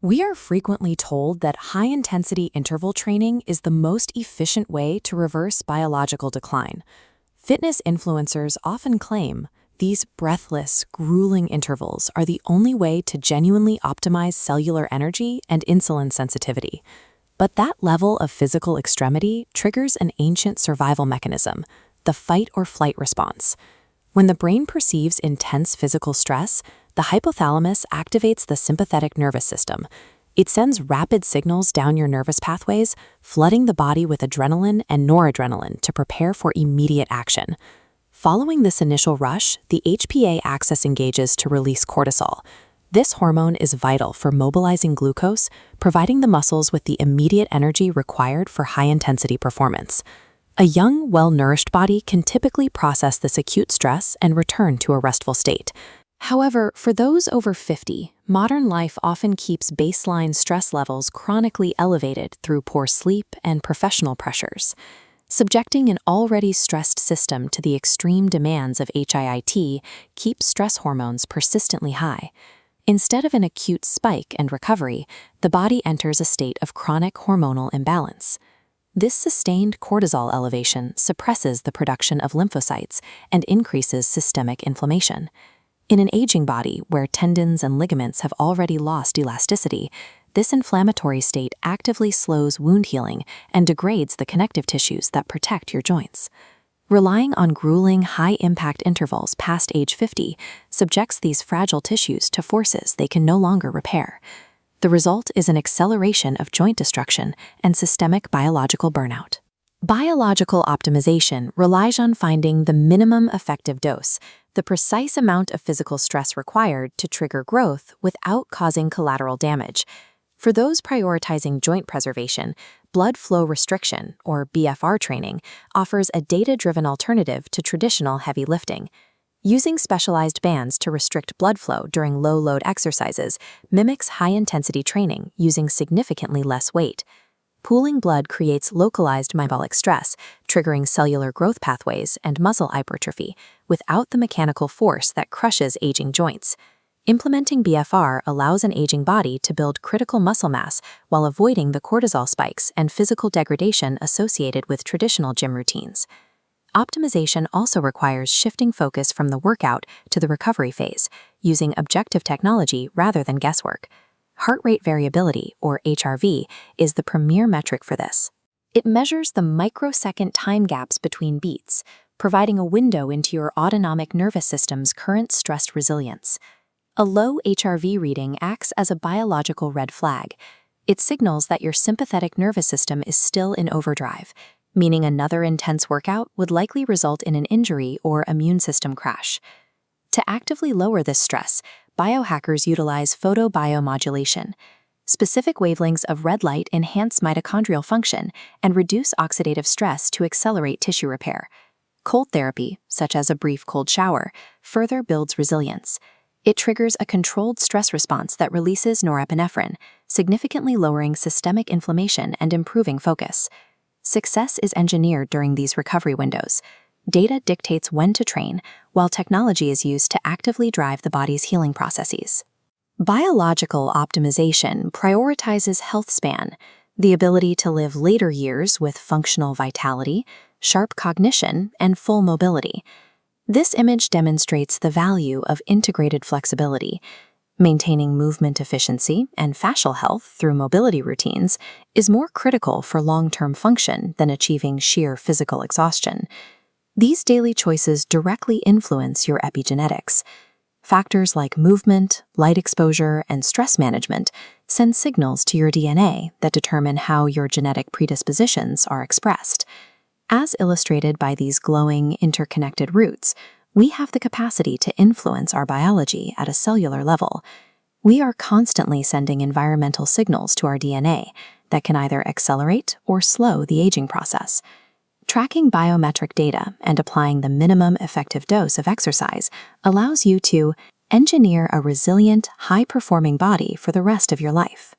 We are frequently told that high-intensity interval training is the most efficient way to reverse biological decline. Fitness influencers often claim these breathless, grueling intervals are the only way to genuinely optimize cellular energy and insulin sensitivity. But that level of physical extremity triggers an ancient survival mechanism, the fight-or-flight response. When the brain perceives intense physical stress, the hypothalamus activates the sympathetic nervous system. It sends rapid signals down your nervous pathways, flooding the body with adrenaline and noradrenaline to prepare for immediate action. Following this initial rush, the HPA axis engages to release cortisol. This hormone is vital for mobilizing glucose, providing the muscles with the immediate energy required for high-intensity performance. A young, well-nourished body can typically process this acute stress and return to a restful state. However, for those over 50, modern life often keeps baseline stress levels chronically elevated through poor sleep and professional pressures. Subjecting an already stressed system to the extreme demands of HIIT keeps stress hormones persistently high. Instead of an acute spike and recovery, the body enters a state of chronic hormonal imbalance. This sustained cortisol elevation suppresses the production of lymphocytes and increases systemic inflammation. In an aging body where tendons and ligaments have already lost elasticity, this inflammatory state actively slows wound healing and degrades the connective tissues that protect your joints. Relying on grueling, high-impact intervals past age 50 subjects these fragile tissues to forces they can no longer repair. The result is an acceleration of joint destruction and systemic biological burnout. Biological optimization relies on finding the minimum effective dose, the precise amount of physical stress required to trigger growth without causing collateral damage. For those prioritizing joint preservation, blood flow restriction, or BFR training, offers a data-driven alternative to traditional heavy lifting. Using specialized bands to restrict blood flow during low-load exercises mimics high-intensity training using significantly less weight. Pooling blood creates localized metabolic stress, triggering cellular growth pathways and muscle hypertrophy, without the mechanical force that crushes aging joints. Implementing BFR allows an aging body to build critical muscle mass while avoiding the cortisol spikes and physical degradation associated with traditional gym routines. Optimization also requires shifting focus from the workout to the recovery phase, using objective technology rather than guesswork. Heart rate variability, or HRV, is the premier metric for this. It measures the microsecond time gaps between beats, providing a window into your autonomic nervous system's current stress resilience. A low HRV reading acts as a biological red flag. It signals that your sympathetic nervous system is still in overdrive, meaning another intense workout would likely result in an injury or immune system crash. To actively lower this stress, biohackers utilize photobiomodulation. Specific wavelengths of red light enhance mitochondrial function and reduce oxidative stress to accelerate tissue repair. Cold therapy, such as a brief cold shower, further builds resilience. It triggers a controlled stress response that releases norepinephrine, significantly lowering systemic inflammation and improving focus. Success is engineered during these recovery windows. Data dictates when to train, while technology is used to actively drive the body's healing processes. Biological optimization prioritizes health span, the ability to live later years with functional vitality, sharp cognition, and full mobility. This image demonstrates the value of integrated flexibility. Maintaining movement efficiency and fascial health through mobility routines is more critical for long-term function than achieving sheer physical exhaustion. These daily choices directly influence your epigenetics. Factors like movement, light exposure, and stress management send signals to your DNA that determine how your genetic predispositions are expressed. As illustrated by these glowing, interconnected roots, we have the capacity to influence our biology at a cellular level. We are constantly sending environmental signals to our DNA that can either accelerate or slow the aging process. Tracking biometric data and applying the minimum effective dose of exercise allows you to engineer a resilient, high-performing body for the rest of your life.